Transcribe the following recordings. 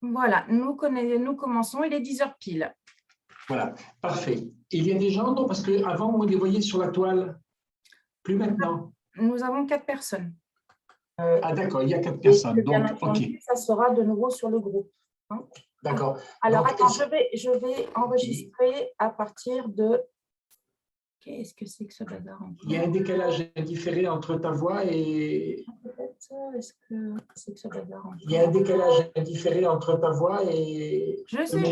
Voilà, nous commençons, il est 10 heures pile. Voilà, parfait. Il y a des gens, non, parce qu'avant, on les voyait sur la toile. Plus maintenant. Nous avons 4 personnes. Ah, d'accord, il y a 4 Et personnes. bien Donc, OK. entendu, ça sera de nouveau sur le groupe. Hein. D'accord. Alors, Donc, attends, je vais enregistrer à partir de… Qu'est-ce que c'est que ce bazar encore? il y a un décalage différé entre ta voix et… Peut-être, est-ce que c'est que ce bazar encore? Il y a un décalage différé entre ta voix et… Je sais, mais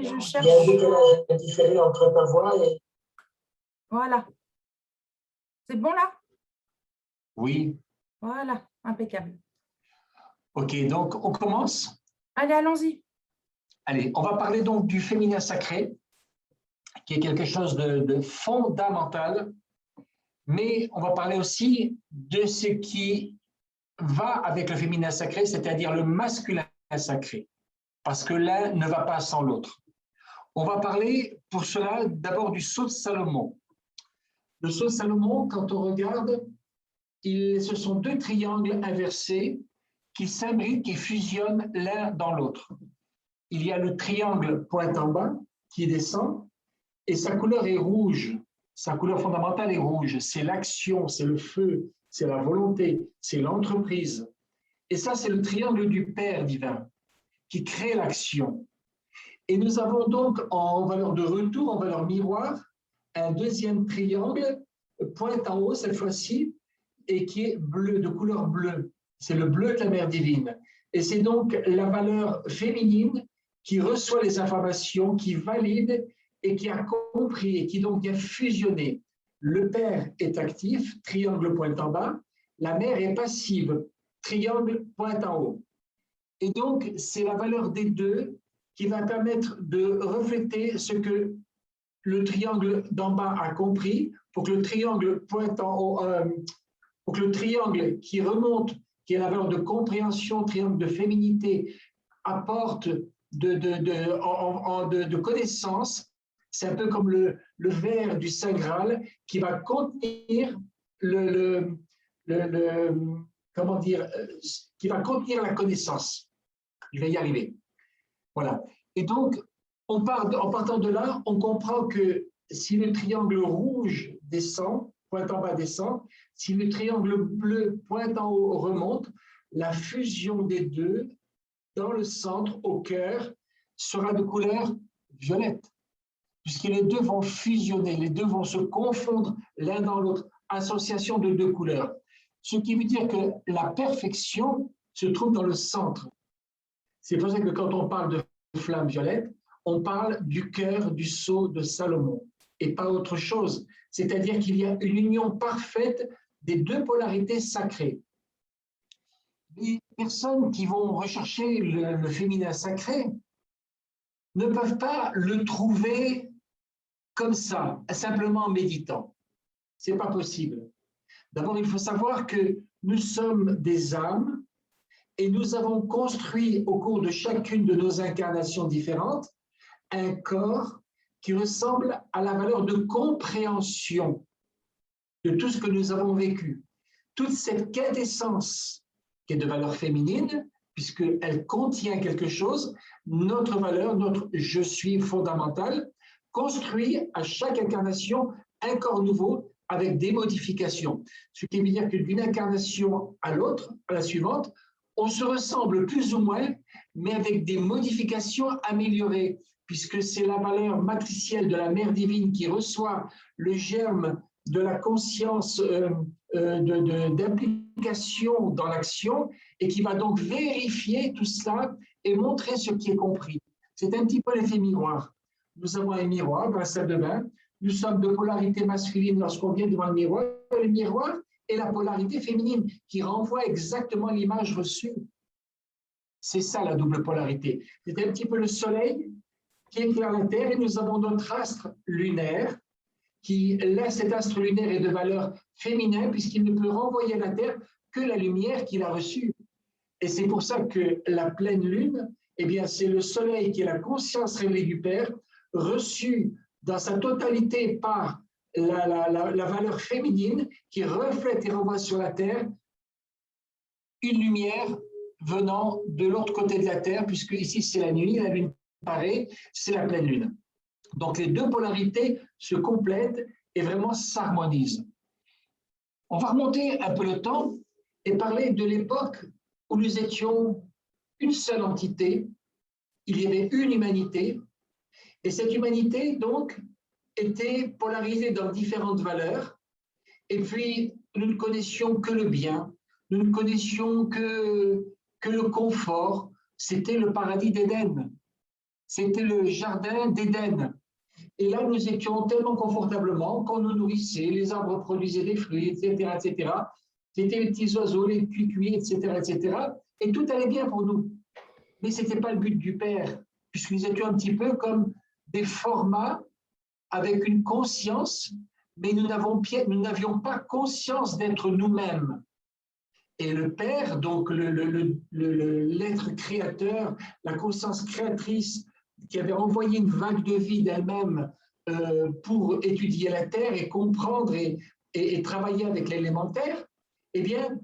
je cherche. Il y a un décalage différé entre ta voix et… Voilà. C'est bon là? Oui. Voilà, impeccable. OK, donc on commence. Allez, allons-y. Allez, on va parler donc du féminin sacré, qui est quelque chose de fondamental, mais on va parler aussi de ce qui va avec le féminin sacré, c'est-à-dire le masculin sacré, parce que l'un ne va pas sans l'autre. On va parler pour cela d'abord du sceau de Salomon. Le sceau de Salomon, quand on regarde, ce sont deux triangles inversés qui s'imbriquent et fusionnent l'un dans l'autre. Il y a le triangle pointe en bas qui descend et sa couleur est rouge. Sa couleur fondamentale est rouge. C'est l'action, c'est le feu, c'est la volonté, c'est l'entreprise. Et ça, c'est le triangle du Père divin qui crée l'action. Et nous avons donc en valeur de retour, en valeur miroir, un deuxième triangle, pointe en haut cette fois-ci, et qui est bleu, de couleur bleue. C'est le bleu de la mère divine. Et c'est donc la valeur féminine qui reçoit les informations, qui valide et qui a compris et qui donc a fusionné. Le père est actif, triangle pointe en bas, la mère est passive, triangle pointe en haut. Et donc, c'est la valeur des deux qui va permettre de refléter ce que le triangle d'en bas a compris pour que le triangle pointe en haut, pour que le triangle qui remonte, qui est la valeur de compréhension, triangle de féminité, apporte de connaissances. C'est un peu comme le verre du Saint Graal qui va contenir comment dire, qui va contenir la connaissance. Je vais y arriver. Voilà. Et donc, en partant de là, on comprend que si le triangle rouge descend, pointe en bas descend, si le triangle bleu pointe en haut remonte, la fusion des deux dans le centre, au cœur, sera de couleur violette, puisque les deux vont fusionner, les deux vont se confondre l'un dans l'autre, association de deux couleurs. Ce qui veut dire que la perfection se trouve dans le centre. C'est pour ça que quand on parle de flamme violette, on parle du cœur du sceau de Salomon et pas autre chose. C'est-à-dire qu'il y a une union parfaite des deux polarités sacrées. Les personnes qui vont rechercher le féminin sacré ne peuvent pas le trouver comme ça, simplement en méditant. Ce n'est pas possible. D'abord, il faut savoir que nous sommes des âmes et nous avons construit au cours de chacune de nos incarnations différentes un corps qui ressemble à la valeur de compréhension de tout ce que nous avons vécu. Toute cette quintessence qui est de valeur féminine, puisqu'elle contient quelque chose, notre valeur, notre « je suis » fondamental, construit à chaque incarnation un corps nouveau avec des modifications. Ce qui veut dire que d'une incarnation à l'autre, à la suivante, on se ressemble plus ou moins, mais avec des modifications améliorées, puisque c'est la valeur matricielle de la mère divine qui reçoit le germe de la conscience d'implication dans l'action et qui va donc vérifier tout cela et montrer ce qui est compris. C'est un petit peu l'effet miroir. Nous avons un miroir dans la salle de bain. Nous sommes de polarité masculine lorsqu'on vient devant le miroir. Le miroir est la polarité féminine qui renvoie exactement l'image reçue. C'est ça la double polarité. C'est un petit peu le soleil qui éclaire la Terre et nous avons notre astre lunaire qui, là, cet astre lunaire est de valeur féminin puisqu'il ne peut renvoyer à la Terre que la lumière qu'il a reçue. Et c'est pour ça que la pleine lune, eh bien, c'est le soleil qui est la conscience révélée du Père, reçue dans sa totalité par la valeur féminine qui reflète et renvoie sur la Terre une lumière venant de l'autre côté de la Terre, puisque ici c'est la nuit, la lune paraît, c'est la pleine lune. Donc les deux polarités se complètent et vraiment s'harmonisent. On va remonter un peu le temps et parler de l'époque où nous étions une seule entité, il y avait une humanité, et cette humanité, donc, était polarisée dans différentes valeurs, et puis nous ne connaissions que le bien, nous ne connaissions que le confort, c'était le paradis d'Éden, c'était le jardin d'Éden. Et là, nous étions tellement confortablement qu'on nous nourrissait, les arbres produisaient des fruits, etc., etc. C'était les petits oiseaux, les cuicuis, etc., etc. Et tout allait bien pour nous. Mais ce n'était pas le but du Père, puisque nous étions un petit peu comme des formats avec une conscience, mais nous n'avions pas conscience d'être nous-mêmes. Et le Père, donc l'être créateur, la conscience créatrice qui avait envoyé une vague de vie d'elle-même pour étudier la Terre et comprendre et travailler avec l'élémentaire, eh bien,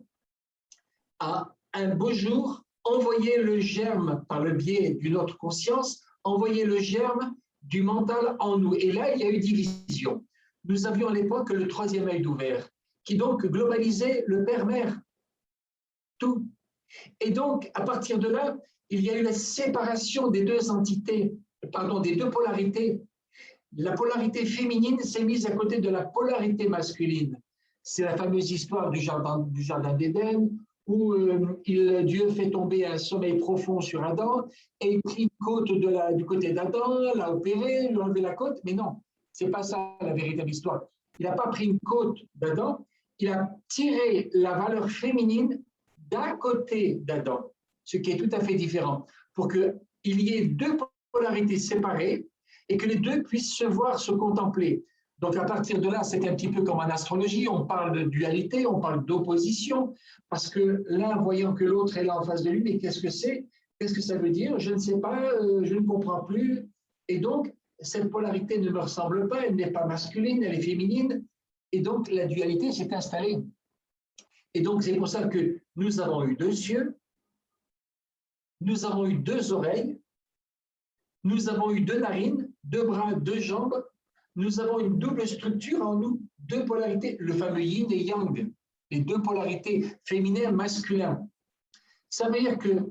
a un beau jour envoyé le germe par le biais d'une autre conscience, envoyé le germe du mental en nous. Et là, il y a eu division. Nous avions à l'époque le troisième œil d'ouvert, qui donc globalisait le père-mère. Tout. Et donc, à partir de là, il y a eu la séparation des deux entités, pardon, des deux polarités. La polarité féminine s'est mise à côté de la polarité masculine. C'est la fameuse histoire du jardin d'Éden, où Dieu fait tomber un sommeil profond sur Adam, et il prit une côte du côté d'Adam, l'a opéré, lui a enlevé la côte, mais non, c'est pas ça la véritable histoire. Il n'a pas pris une côte d'Adam, il a tiré la valeur féminine d'à côté d'Adam, ce qui est tout à fait différent, pour qu'il y ait deux polarités séparées et que les deux puissent se voir, se contempler. Donc à partir de là, c'est un petit peu comme en astrologie, on parle de dualité, on parle d'opposition, parce que l'un voyant que l'autre est là en face de lui, mais qu'est-ce que c'est? Qu'est-ce que ça veut dire? Je ne sais pas, je ne comprends plus. Et donc, cette polarité ne me ressemble pas, elle n'est pas masculine, elle est féminine, et donc la dualité s'est installée. Et donc, c'est pour ça que nous avons eu deux yeux, nous avons eu deux oreilles, nous avons eu deux narines, deux bras, deux jambes, nous avons une double structure en nous, deux polarités, le fameux yin et yang, les deux polarités féminin, masculin. Ça veut dire que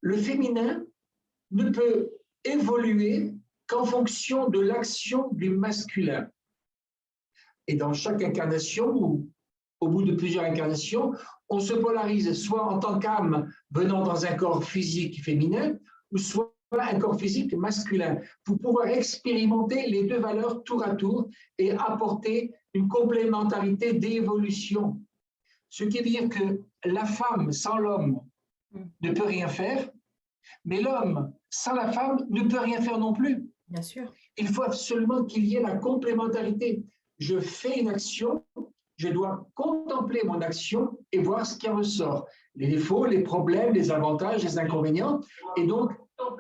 le féminin ne peut évoluer qu'en fonction de l'action du masculin. Et dans chaque incarnation, ou au bout de plusieurs incarnations, on se polarise soit en tant qu'âme venant dans un corps physique féminin, ou soit un corps physique masculin, pour pouvoir expérimenter les deux valeurs tour à tour et apporter une complémentarité d'évolution. Ce qui veut dire que la femme sans l'homme ne peut rien faire, mais l'homme sans la femme ne peut rien faire non plus. Bien sûr. Il faut absolument qu'il y ait la complémentarité. Je fais une action, je dois contempler mon action et voir ce qui en ressort. Les défauts, les problèmes, les avantages, les inconvénients, et donc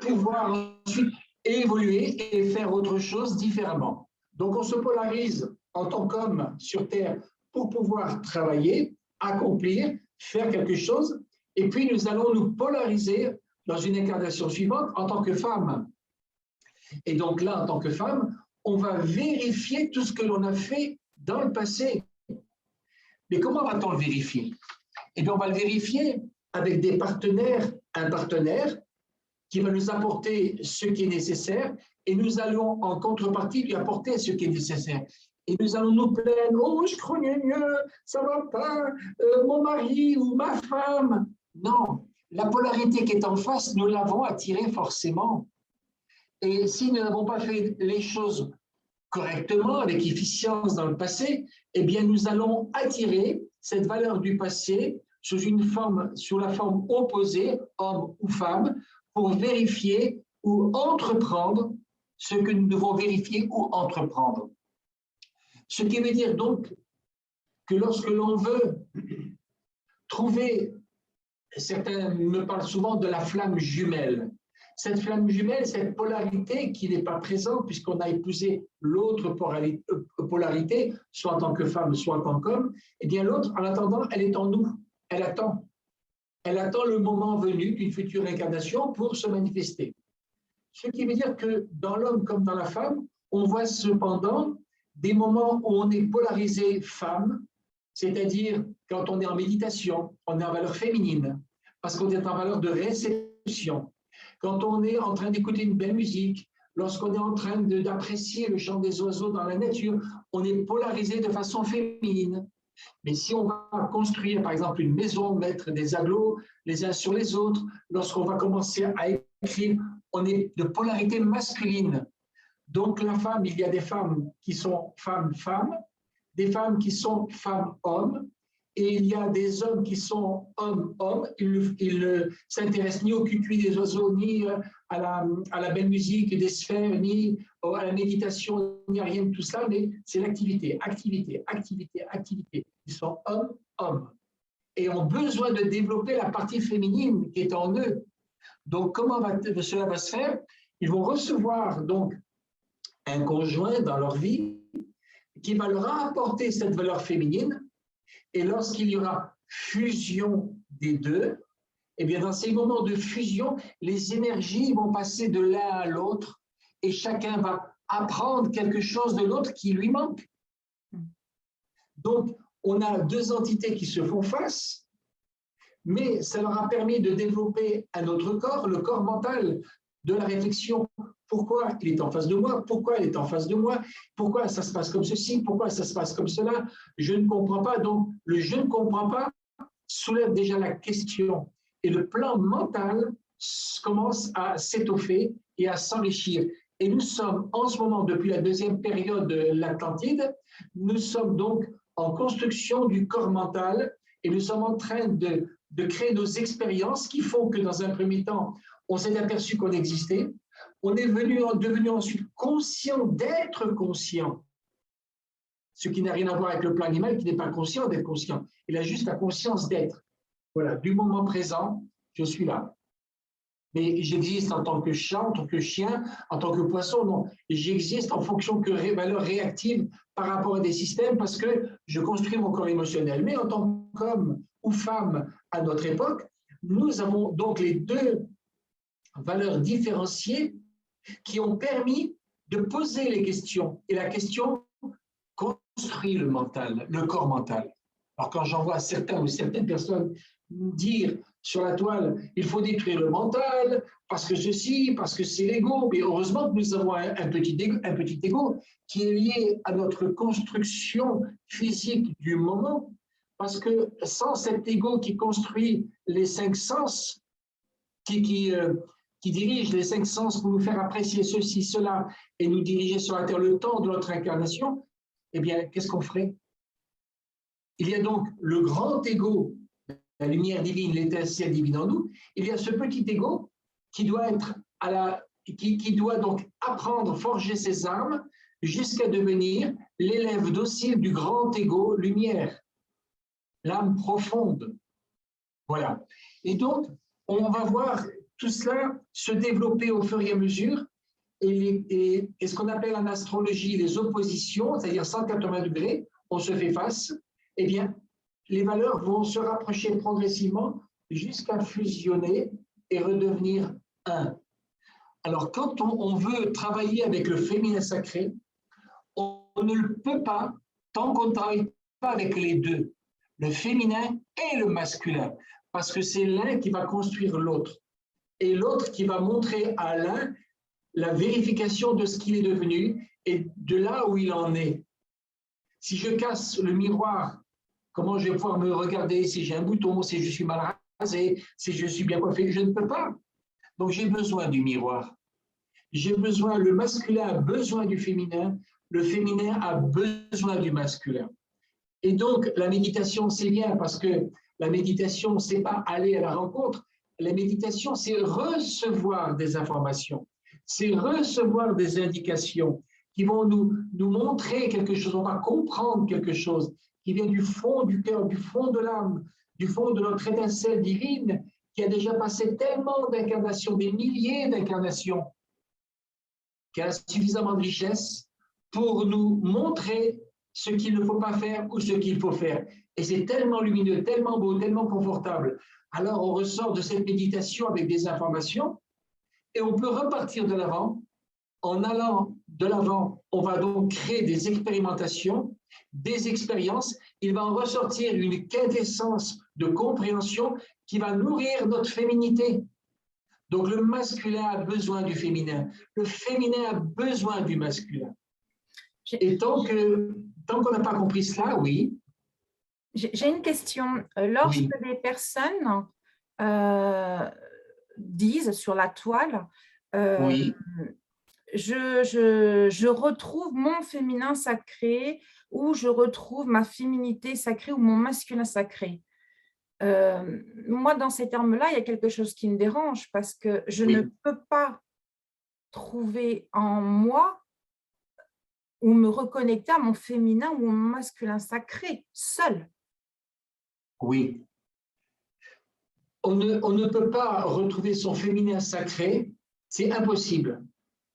pouvoir ensuite évoluer et faire autre chose différemment. Donc on se polarise en tant qu'homme sur Terre pour pouvoir travailler, accomplir, faire quelque chose, et puis nous allons nous polariser dans une incarnation suivante en tant que femme. Et donc là, en tant que femme, on va vérifier tout ce que l'on a fait dans le passé. Mais comment va-t-on le vérifier? Eh bien, on va le vérifier avec des partenaires, un partenaire qui va nous apporter ce qui est nécessaire et nous allons en contrepartie lui apporter ce qui est nécessaire. Et nous allons nous plaindre, oh, je croyais mieux, ça va pas, mon mari ou ma femme. Non, la polarité qui est en face, nous l'avons attirée forcément. Et si nous n'avons pas fait les choses correctement, avec efficience dans le passé, eh bien, nous allons attirer cette valeur du passé sous la forme opposée, homme ou femme, pour vérifier ou entreprendre ce que nous devons vérifier ou entreprendre. Ce qui veut dire donc que lorsque l'on veut trouver, certains me parlent souvent de la flamme jumelle. Cette flamme jumelle, cette polarité qui n'est pas présente puisqu'on a épousé l'autre polarité, soit en tant que femme, soit en tant qu'homme, eh bien l'autre, en attendant, elle est en nous, elle attend. elle attend le moment venu d'une future incarnation pour se manifester. Ce qui veut dire que dans l'homme comme dans la femme, on voit cependant des moments où on est polarisé femme, c'est-à-dire quand on est en méditation, on est en valeur féminine, parce qu'on est en valeur de réception. Quand on est en train d'écouter une belle musique, lorsqu'on est en train d'apprécier le chant des oiseaux dans la nature, on est polarisé de façon féminine. Mais si on va construire, par exemple, une maison, mettre des agglos les uns sur les autres, lorsqu'on va commencer à écrire, on est de polarité masculine. Donc, la femme, il y a des femmes qui sont femmes-femmes, des femmes qui sont femmes-hommes, et il y a des hommes qui sont hommes-hommes. Ils ne s'intéressent ni au cuicui des oiseaux, ni à la belle musique des sphères, ni à la méditation, ni à rien de tout ça, mais c'est l'activité, activité. Ils sont hommes-hommes et ont besoin de développer la partie féminine qui est en eux. Donc, comment cela va se faire? Ils vont recevoir donc un conjoint dans leur vie qui va leur apporter cette valeur féminine. Et lorsqu'il y aura fusion des deux, eh bien dans ces moments de fusion, les énergies vont passer de l'un à l'autre et chacun va apprendre quelque chose de l'autre qui lui manque. Donc, on a deux entités qui se font face, mais ça leur a permis de développer un autre corps, le corps mental de la réflexion. Pourquoi il est en face de moi? Pourquoi il est en face de moi? Pourquoi ça se passe comme ceci? Pourquoi ça se passe comme cela? Je ne comprends pas. Donc, le je ne comprends pas soulève déjà la question. Et le plan mental commence à s'étoffer et à s'enrichir. Et nous sommes en ce moment, depuis la deuxième période de l'Atlantide, nous sommes donc en construction du corps mental et nous sommes en train de créer nos expériences qui font que dans un premier temps, on s'est aperçu qu'on existait. On est devenu ensuite conscient d'être conscient, ce qui n'a rien à voir avec le plan animal qui n'est pas conscient d'être conscient. Il a juste la conscience d'être. Voilà, du moment présent, je suis là. Mais j'existe en tant que chat, en tant que chien, en tant que poisson, non. J'existe en fonction de valeurs réactives par rapport à des systèmes parce que je construis mon corps émotionnel. Mais en tant qu'homme ou femme à notre époque, nous avons donc les deux valeurs différenciées qui ont permis de poser les questions. Et la question construit le mental, le corps mental. Alors quand j'en vois certains ou certaines personnes dire sur la toile, il faut détruire le mental, parce que ceci, parce que c'est l'ego, mais heureusement que nous avons un petit ego qui est lié à notre construction physique du moment, parce que sans cet ego qui construit les cinq sens, qui dirige les cinq sens pour nous faire apprécier ceci, cela, et nous diriger sur la terre le temps de notre incarnation, eh bien, qu'est-ce qu'on ferait? Il y a donc le grand ego, la lumière divine, l'étincelle divine en nous. Il y a ce petit ego qui doit être qui doit donc apprendre, forger ses armes jusqu'à devenir l'élève docile du grand ego lumière, l'âme profonde. Voilà. Et donc, on va voir tout cela se développer au fur et à mesure. Et ce qu'on appelle en astrologie les oppositions, c'est-à-dire 180 degrés, on se fait face, eh bien, les valeurs vont se rapprocher progressivement jusqu'à fusionner et redevenir un. Alors, quand on veut travailler avec le féminin sacré, on ne le peut pas tant qu'on ne travaille pas avec les deux, le féminin et le masculin, parce que c'est l'un qui va construire l'autre et l'autre qui va montrer à l'un la vérification de ce qu'il est devenu et de là où il en est. Si je casse le miroir, comment je vais pouvoir me regarder si j'ai un bouton, si je suis mal rasé, si je suis bien coiffé? Je ne peux pas. Donc j'ai besoin du miroir. Le masculin a besoin du féminin, le féminin a besoin du masculin. Et donc la méditation, c'est bien parce que la méditation, c'est pas aller à la rencontre. La méditation, c'est recevoir des informations, c'est recevoir des indications qui vont nous montrer quelque chose, on va comprendre quelque chose qui vient du fond du cœur, du fond de l'âme, du fond de notre étincelle divine qui a déjà passé tellement d'incarnations, des milliers d'incarnations, qui a suffisamment de richesse pour nous montrer ce qu'il ne faut pas faire ou ce qu'il faut faire. Et c'est tellement lumineux, tellement beau, tellement confortable alors on ressort de cette méditation avec des informations et on peut repartir de l'avant. En allant de l'avant, on va donc créer des expérimentations, des expériences. Il va en ressortir une quintessence de compréhension qui va nourrir notre féminité. Donc le masculin a besoin du féminin, le féminin a besoin du masculin. Et tant qu'on n'a pas compris cela, oui. J'ai une question. Lorsque Oui. des personnes disent sur la toile, Oui. je retrouve mon féminin sacré, ou je retrouve ma féminité sacrée, ou mon masculin sacré. Moi, dans ces termes-là, il y a quelque chose qui me dérange, parce que je ne peux pas trouver en moi ou me reconnecter à mon féminin ou mon masculin sacré seul. Oui. On ne peut pas retrouver son féminin sacré, c'est impossible.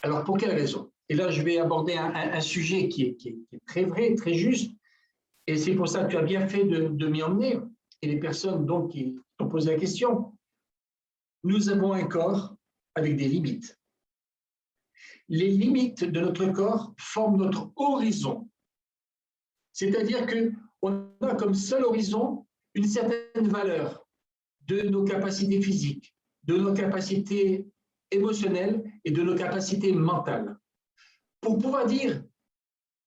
Alors, pour quelle raison? Et là, je vais aborder un sujet qui est très vrai, très juste, et c'est pour ça que tu as bien fait de m'y emmener, et les personnes donc qui ont posé la question. Nous avons un corps avec des limites. Les limites de notre corps forment notre horizon. C'est-à-dire qu'on a comme seul horizon une certaine valeur de nos capacités physiques, de nos capacités émotionnelles et de nos capacités mentales. Pour pouvoir dire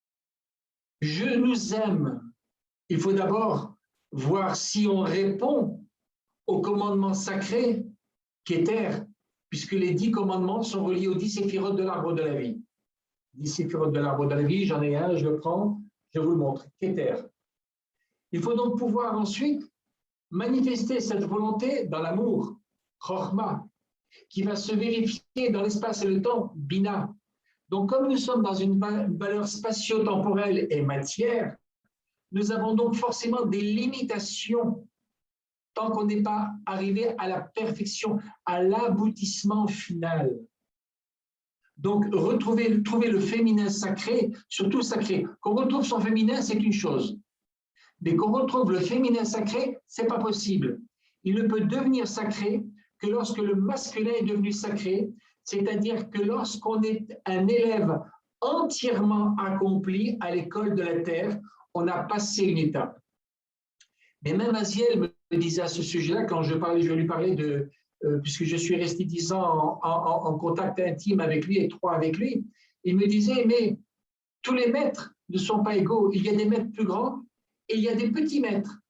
« je nous aime », il faut d'abord voir si on répond au commandement sacré qu'est terre, puisque les 10 commandements sont reliés aux 10 séphirotes de l'arbre de la vie. 10 séphirotes de l'arbre de la vie, j'en ai un, je le prends, je vous le montre, qu'est terre. Il faut donc pouvoir ensuite manifester cette volonté dans l'amour, Chokhmah, qui va se vérifier dans l'espace et le temps, Bina. Donc, comme nous sommes dans une valeur spatio-temporelle et matière, nous avons donc forcément des limitations tant qu'on n'est pas arrivé à la perfection, à l'aboutissement final. Donc, trouver le féminin sacré, surtout sacré. Qu'on retrouve son féminin, c'est une chose. Mais qu'on retrouve le féminin sacré, ce n'est pas possible. Il ne peut devenir sacré que lorsque le masculin est devenu sacré, c'est-à-dire que lorsqu'on est un élève entièrement accompli à l'école de la terre, on a passé une étape. Mais même Aziel me disait à ce sujet-là, quand je lui parlais de, puisque je suis resté 10 ans en contact intime avec lui, étroit avec lui, il me disait, mais tous les maîtres ne sont pas égaux. Il y a des maîtres plus grands et il y a des petits maîtres.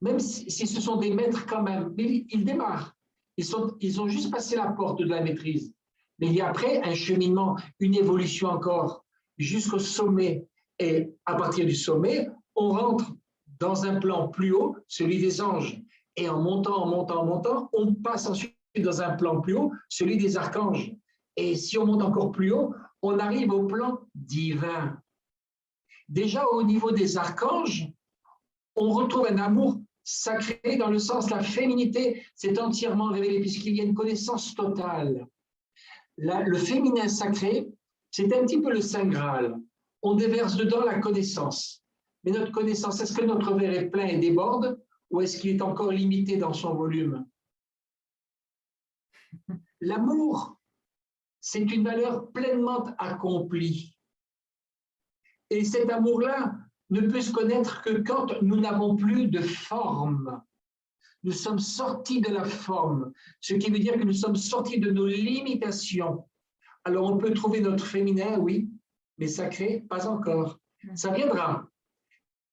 Même si ce sont des maîtres quand même, mais ils démarrent. Ils ont juste passé la porte de la maîtrise. Mais il y a après un cheminement, une évolution encore, jusqu'au sommet. Et à partir du sommet, on rentre dans un plan plus haut, celui des anges. Et en montant, on passe ensuite dans un plan plus haut, celui des archanges. Et si on monte encore plus haut, on arrive au plan divin. Déjà au niveau des archanges, on retrouve un amour sacré dans le sens la féminité s'est entièrement révélée puisqu'il y a une connaissance totale. Le féminin sacré, c'est un petit peu le Saint Graal. On déverse dedans la connaissance. Mais notre connaissance, est-ce que notre verre est plein et déborde ou est-ce qu'il est encore limité dans son volume? L'amour, c'est une valeur pleinement accomplie. Et cet amour-là ne peut se connaître que quand nous n'avons plus de forme. Nous sommes sortis de la forme, ce qui veut dire que nous sommes sortis de nos limitations. Alors on peut trouver notre féminin, oui, mais sacré, pas encore. Ça viendra.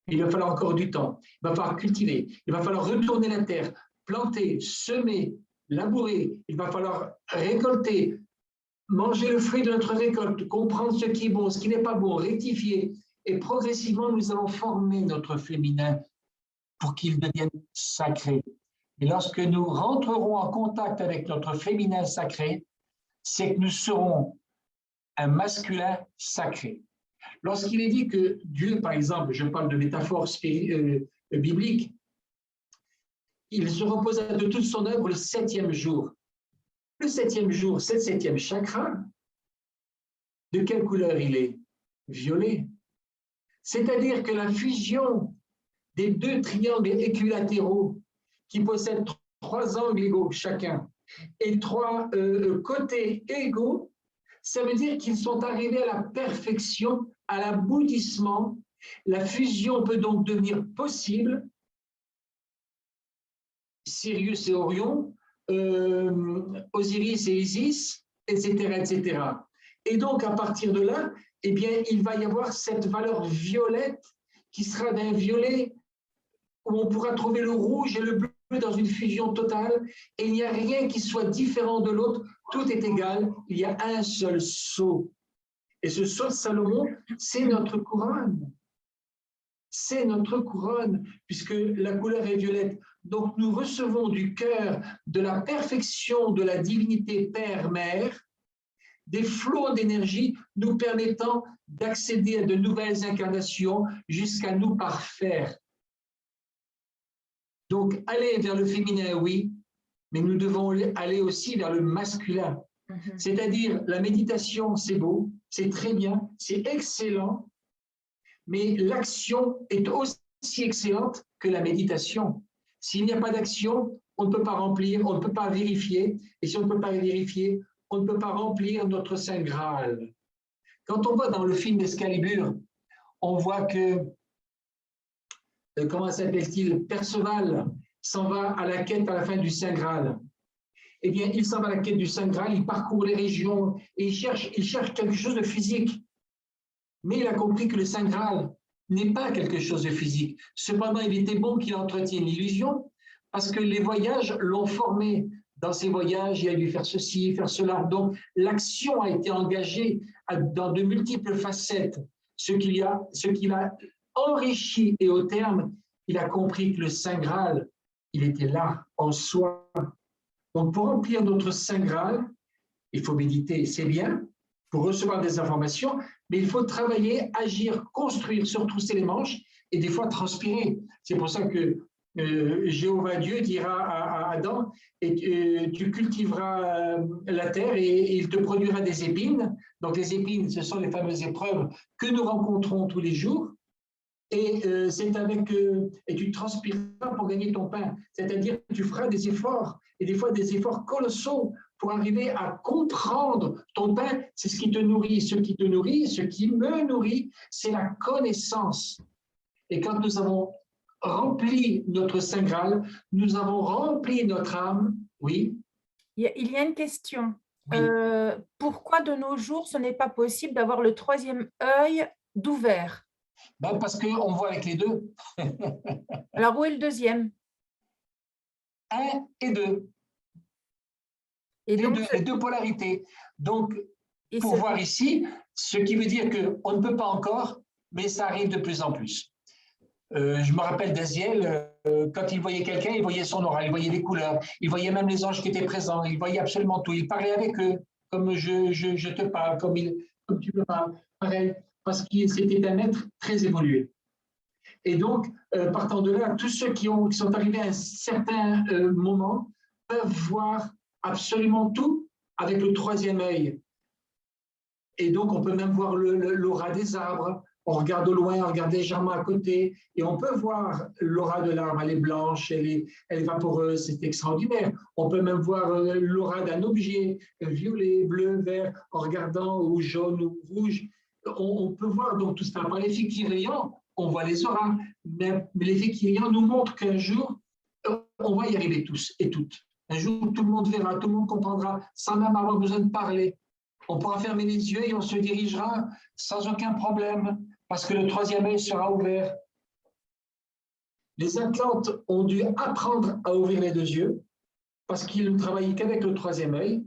Il va falloir encore du temps. Il va falloir cultiver. Il va falloir retourner la terre, planter, semer, labourer. Il va falloir récolter, manger le fruit de notre récolte, comprendre ce qui est bon, ce qui n'est pas bon, rectifier. Et progressivement, nous allons former notre féminin pour qu'il devienne sacré. Et lorsque nous rentrerons en contact avec notre féminin sacré, c'est que nous serons un masculin sacré. Lorsqu'il est dit que Dieu, par exemple, je parle de métaphore biblique, il se reposa de toute son œuvre le 7e jour. Le 7e jour, c'est le 7e chakra. De quelle couleur il est? Violet. C'est-à-dire que la fusion des 2 triangles équilatéraux qui possèdent 3 angles égaux chacun et 3 côtés égaux, ça veut dire qu'ils sont arrivés à la perfection, à l'aboutissement. La fusion peut donc devenir possible. Sirius et Orion, Osiris et Isis, etc., etc. Et donc, à partir de là, eh bien, il va y avoir cette valeur violette qui sera d'un violet où on pourra trouver le rouge et le bleu dans une fusion totale, et il n'y a rien qui soit différent de l'autre, tout est égal, il y a un seul sceau. Et ce sceau de Salomon, c'est notre couronne. C'est notre couronne, puisque la couleur est violette. Donc nous recevons du cœur de la perfection de la divinité Père-Mère des flots d'énergie nous permettant d'accéder à de nouvelles incarnations jusqu'à nous parfaire. Donc, aller vers le féminin, oui, mais nous devons aller aussi vers le masculin. C'est-à-dire, la méditation, c'est beau, c'est très bien, c'est excellent, mais l'action est aussi excellente que la méditation. S'il n'y a pas d'action, on ne peut pas remplir, on ne peut pas vérifier, et si on ne peut pas vérifier, on ne peut pas remplir notre Saint Graal. Quand on voit dans le film d'Excalibur, on voit que comment s'appelle-t-il, Perceval s'en va à la quête à la fin du Saint Graal. Eh bien, il s'en va à la quête du Saint Graal, il parcourt les régions et il cherche quelque chose de physique. Mais il a compris que le Saint Graal n'est pas quelque chose de physique. Cependant, il était bon qu'il entretienne l'illusion parce que les voyages l'ont formé. Dans ses voyages, il a dû faire ceci, faire cela. Donc, l'action a été engagée dans de multiples facettes, ce qu'il a enrichi, et au terme, il a compris que le Saint Graal, il était là, en soi. Donc, pour remplir notre Saint Graal, il faut méditer, c'est bien, pour recevoir des informations, mais il faut travailler, agir, construire, se retrousser les manches et des fois transpirer. C'est pour ça que Jéhovah Dieu dira à Adam, et tu cultiveras la terre et il te produira des épines. Donc, les épines, ce sont les fameuses épreuves que nous rencontrons tous les jours. Et et tu transpireras pour gagner ton pain. C'est-à-dire que tu feras des efforts, et des fois des efforts colossaux pour arriver à comprendre ton pain. C'est ce qui te nourrit. Ce qui te nourrit, ce qui me nourrit, c'est la connaissance. Et quand nous avons rempli notre Saint Graal, nous avons rempli notre âme, oui. Il y a une question. Oui. Pourquoi de nos jours, ce n'est pas possible d'avoir le troisième œil d'ouvert? Ben parce qu'on voit avec les deux. Alors, où est le deuxième? 1 et 2. Et donc, les deux polarités. Donc, pour voir ici, ce qui veut dire qu'on ne peut pas encore, mais ça arrive de plus en plus. Je me rappelle d'Aziel, quand il voyait quelqu'un, il voyait son aura, il voyait les couleurs, il voyait même les anges qui étaient présents, il voyait absolument tout. Il parlait avec eux, comme je te parle, comme tu me parles, pareil, parce que c'était un être très évolué. Et donc, partant de là, tous ceux qui sont arrivés à un certain moment peuvent voir absolument tout avec le troisième œil. Et donc, on peut même voir l'aura des arbres. On regarde au loin, on regarde légèrement à côté, et on peut voir l'aura de l'arbre. Elle est blanche, elle est vaporeuse, c'est extraordinaire. On peut même voir l'aura d'un objet, violet, bleu, vert, en regardant, ou jaune, ou rouge. On peut voir donc tout ça. Par l'effet Kirlian, on voit les auras, mais l'effet Kirlian nous montre qu'un jour, on va y arriver tous et toutes. Un jour, tout le monde verra, tout le monde comprendra, sans même avoir besoin de parler. On pourra fermer les yeux et on se dirigera sans aucun problème, parce que le troisième œil sera ouvert. Les Atlantes ont dû apprendre à ouvrir les deux yeux, parce qu'ils ne travaillaient qu'avec le troisième œil,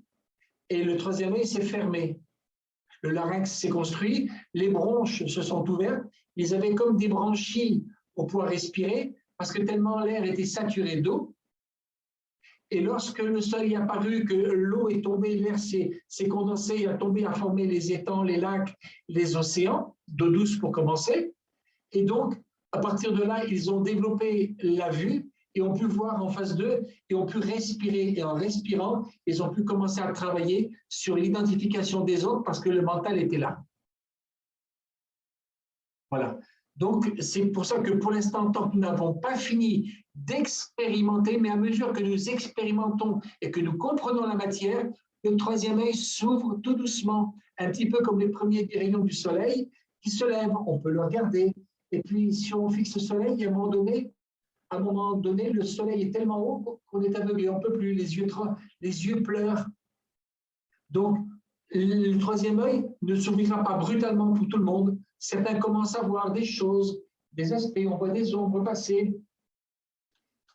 et le troisième œil s'est fermé. Le larynx s'est construit, les bronches se sont ouvertes, ils avaient comme des branchies pour pouvoir respirer, parce que tellement l'air était saturé d'eau. Et lorsque le soleil est apparu, que l'eau est tombée, l'air s'est condensé, a tombé, a formé les étangs, les lacs, les océans, d'eau douce pour commencer. Et donc, à partir de là, ils ont développé la vue et ont pu voir en face d'eux et ont pu respirer. Et en respirant, ils ont pu commencer à travailler sur l'identification des autres parce que le mental était là. Voilà. Donc, c'est pour ça que pour l'instant, tant que nous n'avons pas fini d'expérimenter, mais à mesure que nous expérimentons et que nous comprenons la matière, le troisième œil s'ouvre tout doucement, un petit peu comme les premiers rayons du soleil qui se lèvent. On peut le regarder. Et puis, si on fixe le soleil, à un moment donné, le soleil est tellement haut qu'on est aveuglé, on ne peut plus, les yeux pleurent. Donc, le troisième œil ne s'ouvrira pas brutalement pour tout le monde. Certains commencent à voir des choses, des aspects, on voit des ombres passer.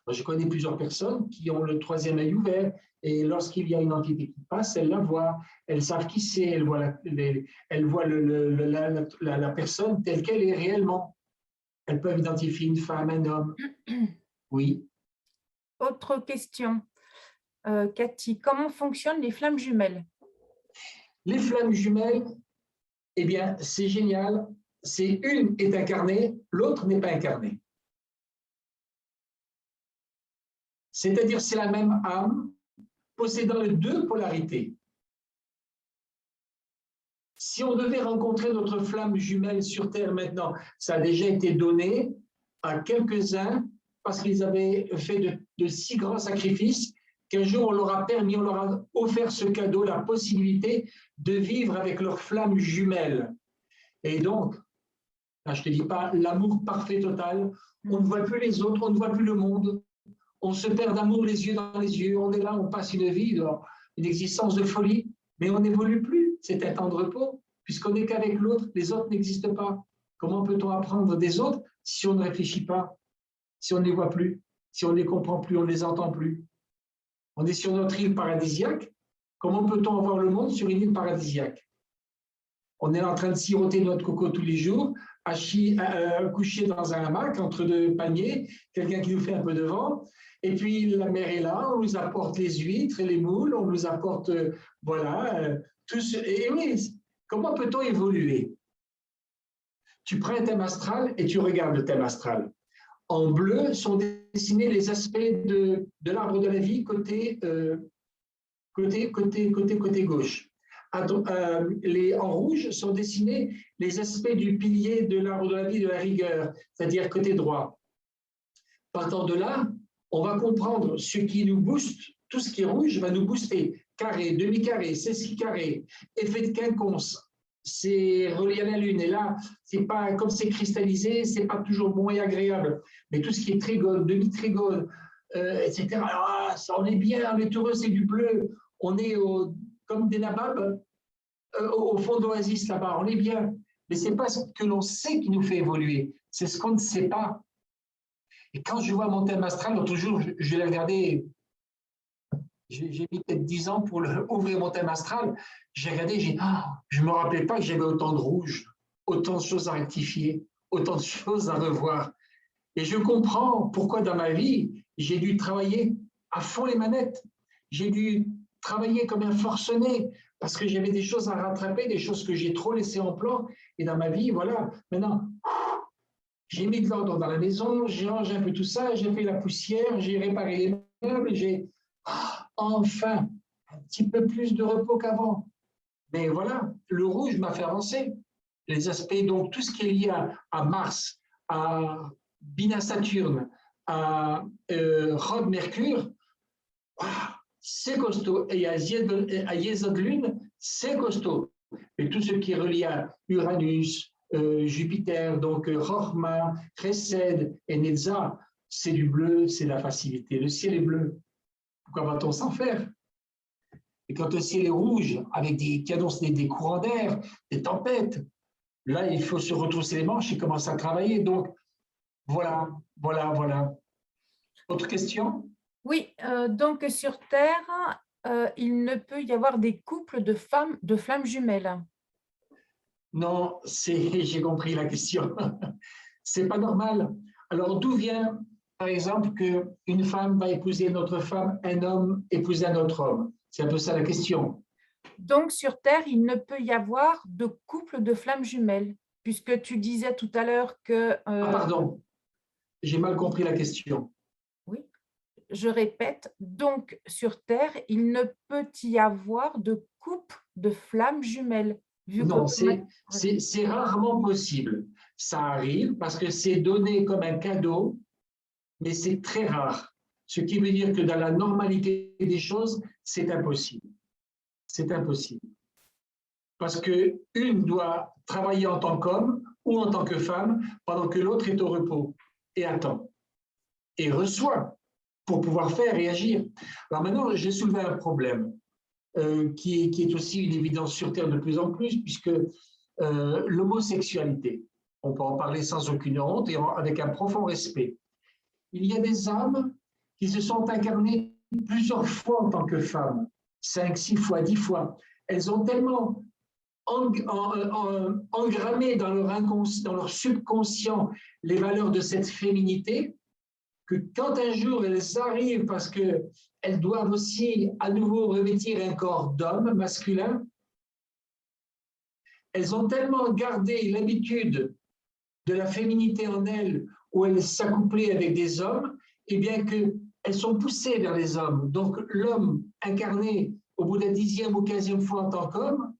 Moi, je connais plusieurs personnes qui ont le troisième œil ouvert et lorsqu'il y a une entité qui passe, elles la voient, elles savent qui c'est, elles voient, la personne telle qu'elle est réellement. Elles peuvent identifier une femme, un homme. Oui. Autre question, Cathy, comment fonctionnent les flammes jumelles? Les flammes jumelles, eh bien, c'est génial. C'est une est incarnée, l'autre n'est pas incarnée. C'est-à-dire, c'est la même âme possédant les deux polarités. Si on devait rencontrer notre flamme jumelle sur Terre maintenant, ça a déjà été donné à quelques-uns parce qu'ils avaient fait de si grands sacrifices qu'un jour on leur a permis, on leur a offert ce cadeau, la possibilité de vivre avec leur flamme jumelle. Et donc, là, je ne te dis pas l'amour parfait total, on ne voit plus les autres, on ne voit plus le monde, on se perd d'amour les yeux dans les yeux, on est là, on passe une vie, une existence de folie, mais on n'évolue plus, c'est un temps de repos, puisqu'on n'est qu'avec l'autre, les autres n'existent pas. Comment peut-on apprendre des autres si on ne réfléchit pas, si on ne les voit plus, si on ne les comprend plus, on ne les entend plus? On est sur notre île paradisiaque, comment peut-on avoir le monde sur une île paradisiaque? On est en train de siroter notre coco tous les jours, couché dans un hamac entre deux paniers, quelqu'un qui nous fait un peu de vent, et puis la mer est là, on nous apporte les huîtres et les moules, on nous apporte, voilà, tout ce... Et oui, comment peut-on évoluer? Tu prends un thème astral et tu regardes le thème astral. En bleu sont dessinés les aspects de l'arbre de la vie côté gauche. En rouge sont dessinés les aspects du pilier de l'arbre de la vie de la rigueur, c'est-à-dire côté droit. Partant de là, on va comprendre ce qui nous booste, tout ce qui est rouge va nous booster. Carré, demi-carré, sesquicarré, effet de quinconce, c'est relié à la Lune. Et là, c'est pas, comme c'est cristallisé, c'est pas toujours bon et agréable. Mais tout ce qui est trigone, demi-trigone, etc. Alors, ça, on est bien, on est heureux, c'est du bleu. On est comme des nababs au fond d'Oasis là-bas, on est bien. Mais ce n'est pas ce que l'on sait qui nous fait évoluer, c'est ce qu'on ne sait pas. Et quand je vois mon thème astral, l'autre jour, je l'ai regardé, j'ai mis peut-être 10 ans pour ouvrir mon thème astral, j'ai regardé, je ne me rappelais pas que j'avais autant de rouge, autant de choses à rectifier, autant de choses à revoir. Et je comprends pourquoi dans ma vie, j'ai dû travailler à fond les manettes. J'ai dû travailler comme un forcené parce que j'avais des choses à rattraper, des choses que j'ai trop laissées en plan. Et dans ma vie, voilà, maintenant, j'ai mis de l'ordre dans la maison, j'ai rangé un peu tout ça, j'ai fait la poussière, j'ai réparé les meubles, j'ai enfin un petit peu plus de repos qu'avant. Mais voilà, le rouge m'a fait avancer. Les aspects, donc tout ce qui est lié à Mars, à Bina-Saturne, à Rod-Mercure, c'est costaud. Et à Yesod-Lune, c'est costaud. Et tout ce qui est relié à Uranus, Jupiter, donc Rochma, Chesed et Netza, c'est du bleu, c'est de la facilité. Le ciel est bleu. Pourquoi va-t-on s'en faire? Et quand le ciel est rouge, avec qui annonce des courants d'air, des tempêtes, là, il faut se retrousser les manches et commencer à travailler. Donc, voilà. Autre question? Oui, donc sur Terre, il ne peut y avoir des couples de flammes jumelles. Non, j'ai compris la question. C'est pas normal. Alors, d'où vient, par exemple, qu'une femme va épouser une autre femme, un homme épouser un autre homme? C'est un peu ça la question. Donc, sur Terre, il ne peut y avoir de couple de flammes jumelles, puisque tu disais tout à l'heure que… Pardon, j'ai mal compris la question. Oui, je répète, donc sur Terre, il ne peut y avoir de couple de flammes jumelles. Non, c'est rarement possible. Ça arrive parce que c'est donné comme un cadeau, mais c'est très rare. Ce qui veut dire que dans la normalité des choses, c'est impossible. C'est impossible. Parce qu'une doit travailler en tant qu'homme ou en tant que femme pendant que l'autre est au repos et attend et reçoit pour pouvoir faire et agir. Alors maintenant, j'ai soulevé un problème qui est aussi une évidence sur Terre de plus en plus, puisque l'homosexualité, on peut en parler sans aucune honte et avec un profond respect. Il y a des âmes qui se sont incarnées plusieurs fois en tant que femmes, 5, 6 fois, 10 fois. Elles ont tellement engrammé dans leur subconscient les valeurs de cette féminité que quand un jour elles arrivent parce qu'elles doivent aussi à nouveau revêtir un corps d'homme masculin, elles ont tellement gardé l'habitude de la féminité en elles, où elles s'accouplaient avec des hommes, et bien qu'elles sont poussées vers les hommes. Donc l'homme incarné au bout de la 10e ou 15e fois en tant qu'homme,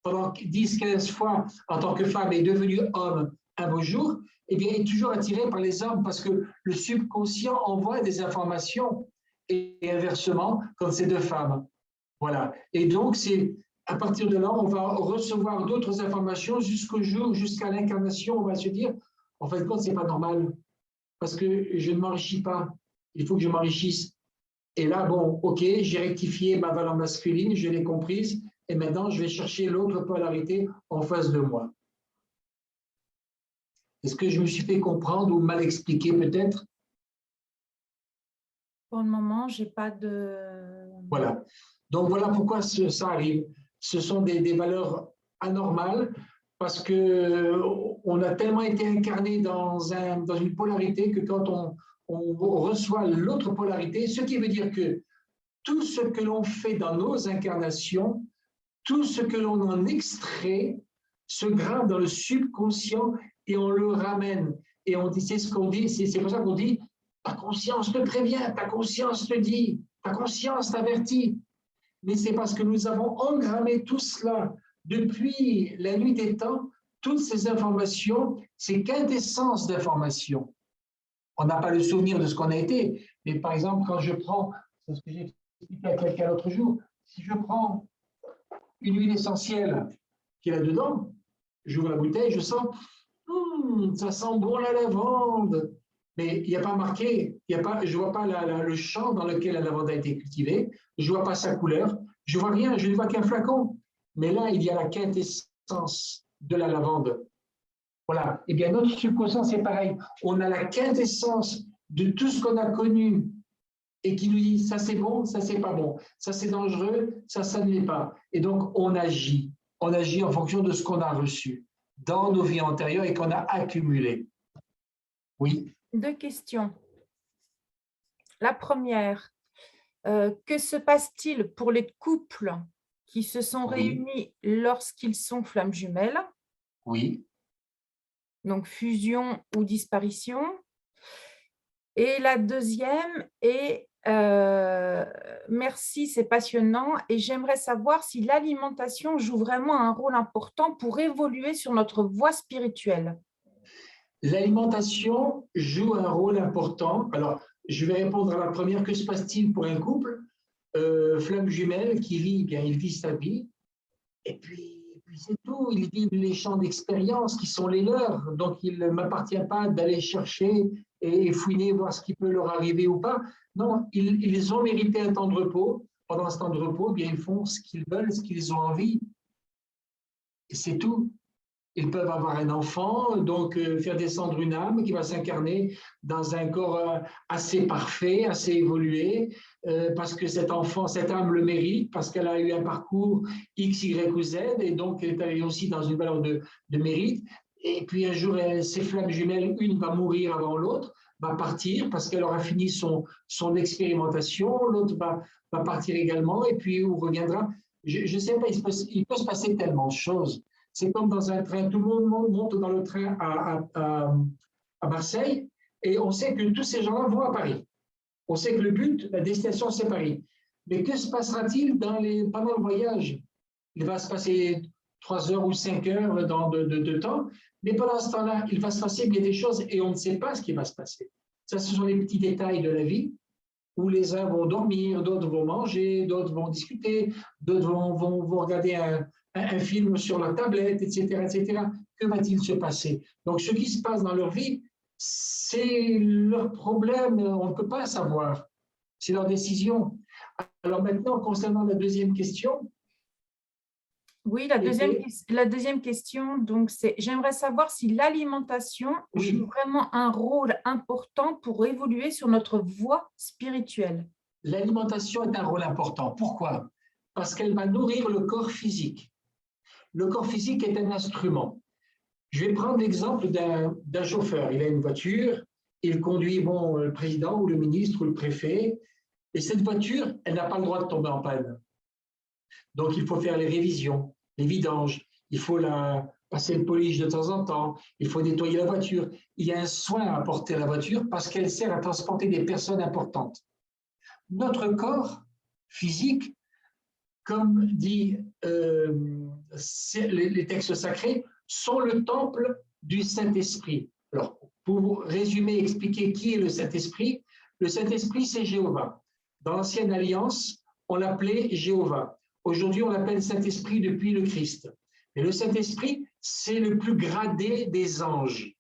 pendant 10-15 fois en tant que femme est devenu homme un beau jour, eh bien, est toujours attiré par les hommes parce que le subconscient envoie des informations et inversement quand c'est deux femmes. Voilà. Et donc, c'est à partir de là, on va recevoir d'autres informations jusqu'au jour, jusqu'à l'incarnation, on va se dire, en fin de compte, c'est pas normal parce que je ne m'enrichis pas. Il faut que je m'enrichisse. Et là, bon, ok, j'ai rectifié ma valeur masculine, je l'ai comprise, et maintenant, je vais chercher l'autre polarité en face de moi. Est-ce que je me suis fait comprendre ou mal expliqué peut-être? Pour le moment, je n'ai pas de... Voilà. Donc, voilà pourquoi ça arrive. Ce sont des valeurs anormales parce qu'on a tellement été incarné dans une polarité que quand on reçoit l'autre polarité, ce qui veut dire que tout ce que l'on fait dans nos incarnations, tout ce que l'on en extrait se grave dans le subconscient et on le ramène. Et on dit, c'est ce qu'on dit, c'est pour ça qu'on dit, ta conscience te prévient, ta conscience te dit, ta conscience t'avertit. Mais c'est parce que nous avons engrammé tout cela depuis la nuit des temps, toutes ces informations, ces quintessences d'informations. On n'a pas le souvenir de ce qu'on a été, mais par exemple, quand je prends, c'est ce que j'ai expliqué à quelqu'un l'autre jour, si je prends une huile essentielle qui est là-dedans, j'ouvre la bouteille, je sens, ça sent bon la lavande. Mais il n'y a pas marqué, je ne vois pas le champ dans lequel la lavande a été cultivée, je ne vois pas sa couleur, je ne vois rien, je ne vois qu'un flacon. Mais là, il y a la quintessence de la lavande. Voilà. Eh bien, notre subconscient, c'est pareil. On a la quintessence de tout ce qu'on a connu et qui nous dit ça c'est bon, ça c'est pas bon, ça c'est dangereux, ça ne l'est pas. Et donc on agit en fonction de ce qu'on a reçu dans nos vies antérieures et qu'on a accumulé. Oui. 2 questions. La première, que se passe-t-il pour les couples qui se sont réunis lorsqu'ils sont flammes jumelles? Oui. Donc fusion ou disparition. Et la deuxième est merci, c'est passionnant et j'aimerais savoir si l'alimentation joue vraiment un rôle important pour évoluer sur notre voie spirituelle. L'alimentation joue un rôle important. Alors, je vais répondre à la première. Que se passe-t-il pour un couple flamme jumelle qui vit, bien, il vit sa vie et puis c'est tout. Ils vivent les champs d'expérience qui sont les leurs. Donc, il ne m'appartient pas d'aller chercher et fouiner, voir ce qui peut leur arriver ou pas. Non, ils ont mérité un temps de repos. Pendant ce temps de repos, bien, ils font ce qu'ils veulent, ce qu'ils ont envie. Et c'est tout. Ils peuvent avoir un enfant, donc faire descendre une âme qui va s'incarner dans un corps assez parfait, assez évolué, parce que cet enfant, cette âme le mérite, parce qu'elle a eu un parcours X, Y ou Z, et donc elle est aussi dans une valeur de mérite. Et puis un jour, ces flammes jumelles, une va mourir avant l'autre, va partir parce qu'elle aura fini son expérimentation, l'autre va partir également, et puis on reviendra. Je ne sais pas, il peut se passer tellement de choses. C'est comme dans un train, tout le monde monte dans le train à Marseille et on sait que tous ces gens-là vont à Paris. On sait que le but, la destination, c'est Paris. Mais que se passera-t-il pendant le voyage? Il va se passer 3 heures ou 5 heures de temps, mais pendant ce temps-là, il va se passer bien des choses et on ne sait pas ce qui va se passer. Ça, ce sont les petits détails de la vie où les uns vont dormir, d'autres vont manger, d'autres vont discuter, d'autres vont regarder un film sur la tablette, etc., etc. Que va-t-il se passer? Donc, ce qui se passe dans leur vie, c'est leur problème, on ne peut pas savoir. C'est leur décision. Alors maintenant, concernant la deuxième question. Oui, la deuxième question, donc c'est, j'aimerais savoir si l'alimentation joue vraiment un rôle important pour évoluer sur notre voie spirituelle. L'alimentation est un rôle important. Pourquoi? Parce qu'elle va nourrir le corps physique. Le corps physique est un instrument. Je vais prendre l'exemple d'un chauffeur. Il a une voiture, il conduit le président ou le ministre ou le préfet, et cette voiture, elle n'a pas le droit de tomber en panne. Donc, il faut faire les révisions, les vidanges, il faut passer le polish de temps en temps, il faut nettoyer la voiture. Il y a un soin à apporter à la voiture parce qu'elle sert à transporter des personnes importantes. Notre corps physique, comme dit les textes sacrés, sont le temple du Saint-Esprit. Alors, pour résumer, expliquer qui est le Saint-Esprit, c'est Jéhovah. Dans l'Ancienne Alliance, on l'appelait Jéhovah. Aujourd'hui, on l'appelle Saint-Esprit depuis le Christ. Mais le Saint-Esprit, c'est le plus gradé des anges.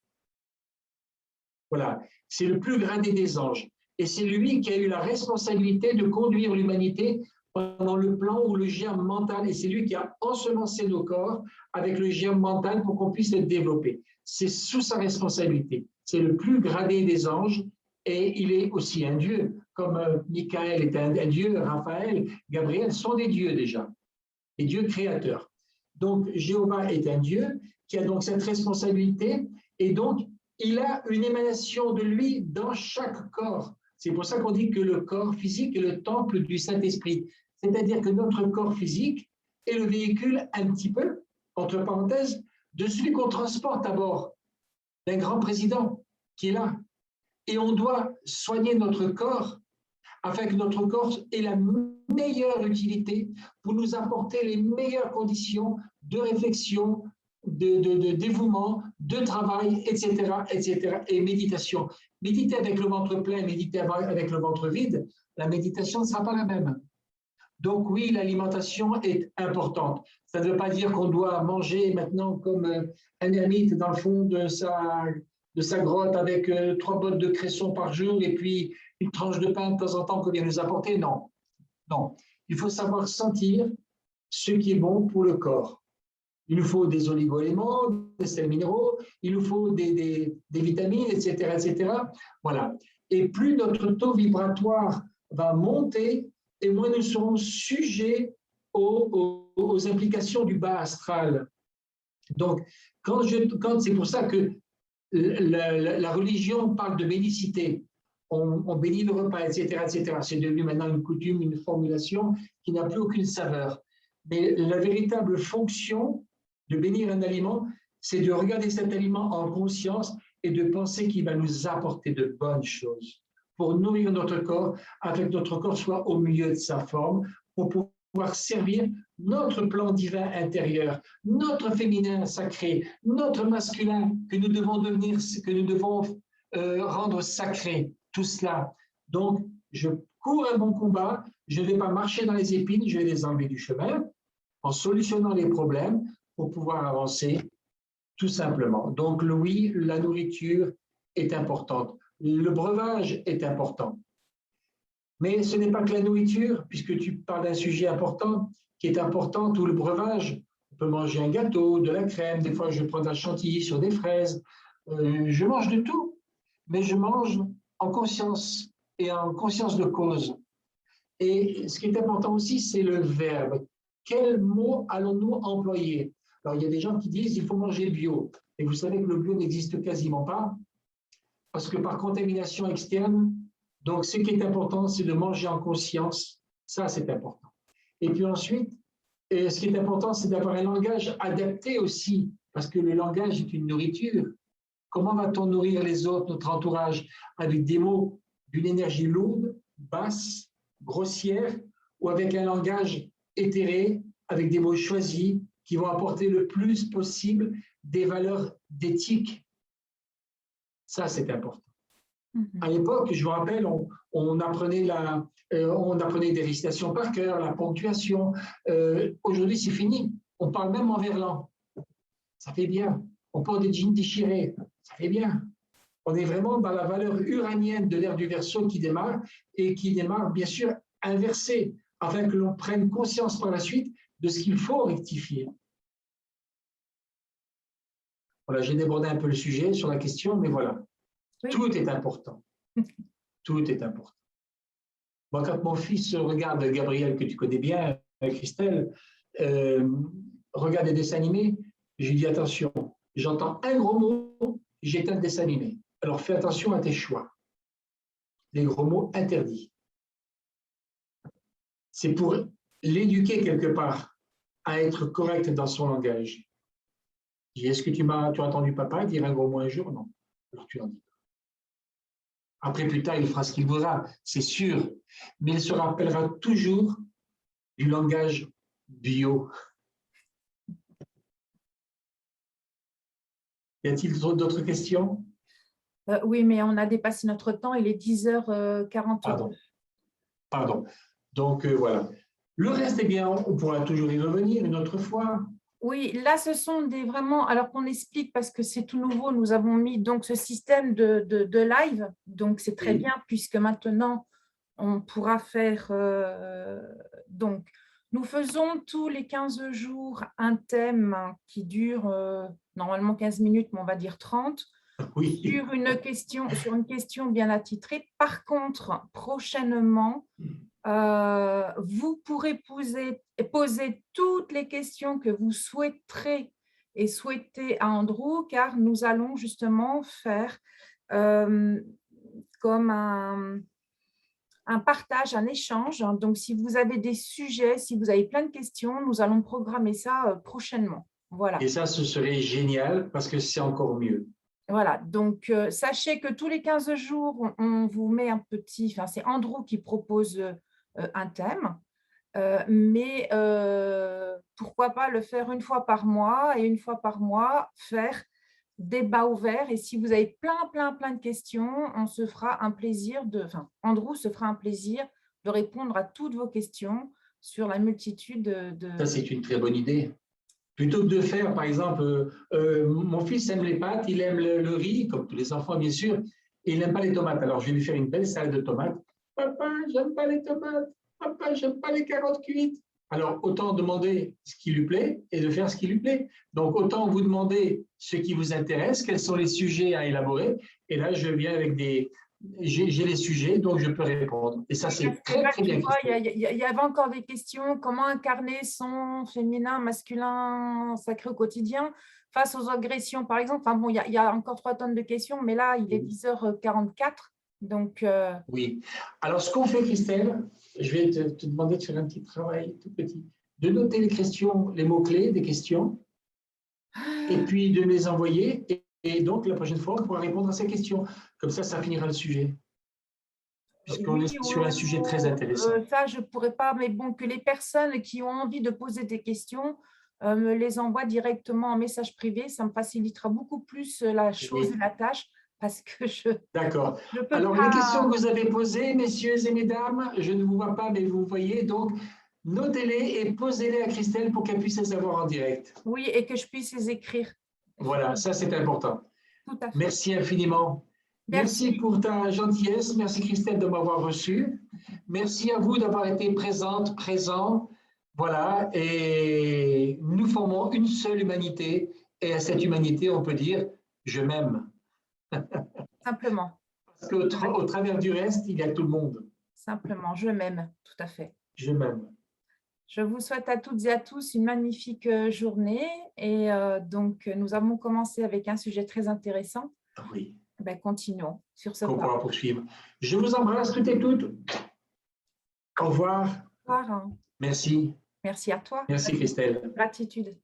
Voilà, c'est le plus gradé des anges. Et c'est lui qui a eu la responsabilité de conduire l'humanité pendant le plan ou le germe mental. Et c'est lui qui a ensemencé nos corps avec le germe mental pour qu'on puisse le développer. C'est sous sa responsabilité. C'est le plus gradé des anges et il est aussi un dieu. Comme Michael est un dieu, Raphaël, Gabriel sont des dieux déjà, des dieux créateurs. Donc Jéhovah est un dieu qui a donc cette responsabilité et donc il a une émanation de lui dans chaque corps. C'est pour ça qu'on dit que le corps physique est le temple du Saint-Esprit. C'est-à-dire que notre corps physique est le véhicule un petit peu, entre parenthèses, de celui qu'on transporte à bord d'un grand président qui est là. Et on doit soigner notre corps afin que notre corps ait la meilleure utilité pour nous apporter les meilleures conditions de réflexion, de dévouement, de travail, etc., etc., et méditation. Méditer avec le ventre plein, méditer avec le ventre vide, la méditation ne sera pas la même. Donc oui, l'alimentation est importante. Ça ne veut pas dire qu'on doit manger maintenant comme un ermite dans le fond de sa grotte avec 3 bottes de cresson par jour et puis une tranche de pain de temps en temps qu'on vient nous apporter. Non, non. Il faut savoir sentir ce qui est bon pour le corps. Il nous faut des oligo-éléments, des sels minéraux, il nous faut des vitamines, etc., etc. Voilà. Et plus notre taux vibratoire va monter, et moins nous serons sujets aux implications du bas astral. Donc, c'est pour ça que la religion parle de bénicité. On bénit le repas, etc., etc. C'est devenu maintenant une coutume, une formulation qui n'a plus aucune saveur. Mais la véritable fonction de bénir un aliment, c'est de regarder cet aliment en conscience et de penser qu'il va nous apporter de bonnes choses pour nourrir notre corps, afin que notre corps soit au milieu de sa forme, pour pouvoir servir notre plan divin intérieur, notre féminin sacré, notre masculin que nous devons devenir, que nous devons rendre sacré, tout cela. Donc, je cours un bon combat, je ne vais pas marcher dans les épines, je vais les enlever du chemin en solutionnant les problèmes pour pouvoir avancer tout simplement. Donc, oui, la nourriture est importante. Le breuvage est important. Mais ce n'est pas que la nourriture, puisque tu parles d'un sujet important, qui est important, tout le breuvage. On peut manger un gâteau, de la crème, des fois je prends de la chantilly sur des fraises. Je mange de tout, mais je mange en conscience et en conscience de cause. Et ce qui est important aussi, c'est le verbe. Quel mot allons-nous employer? Alors, il y a des gens qui disent qu'il faut manger bio. Et vous savez que le bio n'existe quasiment pas, parce que par contamination externe, donc ce qui est important, c'est de manger en conscience. Ça, c'est important. Et puis ensuite, ce qui est important, c'est d'avoir un langage adapté aussi, parce que le langage est une nourriture. Comment va-t-on nourrir les autres, notre entourage, avec des mots d'une énergie lourde, basse, grossière, ou avec un langage éthéré, avec des mots choisis, qui vont apporter le plus possible des valeurs d'éthique. Ça, c'est important. À l'époque, je vous rappelle, on apprenait des récitations par cœur, la ponctuation. Aujourd'hui, c'est fini. On parle même en verlan. Ça fait bien. On porte des jeans déchirés. Ça fait bien. On est vraiment dans la valeur uranienne de l'ère du Verseau qui démarre et qui démarre, bien sûr, inversée, afin que l'on prenne conscience par la suite de ce qu'il faut rectifier. Voilà, j'ai débordé un peu le sujet sur la question, mais voilà. Oui. Tout est important. Tout est important. Moi, quand mon fils regarde Gabriel, que tu connais bien, Christelle, regarde des dessins animés, je lui dis attention, j'entends un gros mot, j'éteins le dessin animé. Alors fais attention à tes choix. Les gros mots interdits. C'est pour l'éduquer quelque part à être correct dans son langage. Je dis, est-ce que tu as entendu papa dire un gros mot un jour? Non. Alors tu en dis. Après, plus tard, il fera ce qu'il voudra, c'est sûr, mais il se rappellera toujours du langage bio. Y a-t-il d'autres questions? Oui, mais on a dépassé notre temps, il est 10h42. Pardon. Donc, voilà. Le reste, eh bien, on pourra toujours y revenir une autre fois. Oui, là, ce sont vraiment, alors qu'on explique, parce que c'est tout nouveau, nous avons mis donc ce système de live, donc c'est très bien, puisque maintenant, on pourra faire, donc, nous faisons tous les 15 jours un thème qui dure normalement 15 minutes, mais on va dire 30, oui. sur une question bien attitrée. Par contre, prochainement, vous pourrez poser toutes les questions que vous souhaiterez et souhaitez à Andrew, car nous allons justement faire comme un partage, un échange. Donc, si vous avez des sujets, si vous avez plein de questions, nous allons programmer ça prochainement. Voilà. Et ça, ce serait génial parce que c'est encore mieux. Voilà, donc sachez que tous les 15 jours, on vous met un petit, enfin c'est Andrew qui propose un thème, mais pourquoi pas le faire une fois par mois et une fois par mois, faire débat ouvert. Et si vous avez plein de questions, on se fera un plaisir Andrew se fera un plaisir de répondre à toutes vos questions sur la multitude de… Ça, c'est une très bonne idée. Plutôt que de faire, par exemple, mon fils aime les pâtes, il aime le riz, comme tous les enfants, bien sûr, et il n'aime pas les tomates. Alors, je vais lui faire une belle salade de tomates. Papa, j'aime pas les tomates. Papa, j'aime pas les carottes cuites. Alors, autant demander ce qui lui plaît et de faire ce qui lui plaît. Donc, autant vous demander ce qui vous intéresse, quels sont les sujets à élaborer. Et là, je viens avec j'ai les sujets, donc je peux répondre. Et ça, c'est très bien. Il y avait encore des questions. Comment incarner son féminin, masculin, sacré au quotidien face aux agressions, par exemple? Enfin bon, il y a encore 3 tonnes de questions, mais là, il est 10h44. Donc, oui. Alors, ce qu'on fait, Christelle, je vais te demander de faire un petit travail tout petit, de noter les questions, les mots-clés des questions, et puis de les envoyer. Et donc, la prochaine fois, on pourra répondre à ces questions. Comme ça finira le sujet. Puisqu'on est sur un sujet très intéressant. Ça, je ne pourrais pas, mais bon, que les personnes qui ont envie de poser des questions me les envoient directement en message privé, ça me facilitera beaucoup plus la chose et la tâche, parce que je… D'accord. Alors, les questions que vous avez posées, messieurs et mesdames, je ne vous vois pas, mais vous voyez, donc, notez-les et posez-les à Christelle pour qu'elle puisse les avoir en direct. Oui, et que je puisse les écrire. Voilà, ça, c'est important. Tout à fait. Merci infiniment. Merci pour ta gentillesse. Merci Christelle de m'avoir reçu. Merci à vous d'avoir été présente, présent. Voilà, et nous formons une seule humanité. Et à cette humanité, on peut dire « je m'aime ». Simplement. Parce qu'au travers du reste, il y a tout le monde. Simplement, je m'aime, tout à fait. Je m'aime. Je vous souhaite à toutes et à tous une magnifique journée. Et donc, nous avons commencé avec un sujet très intéressant. Oui. Ben, continuons sur ce point. On pourra poursuivre. Je vous embrasse toutes et toutes. Au revoir. Au revoir. Merci. Merci à toi. Merci Christelle. Gratitude.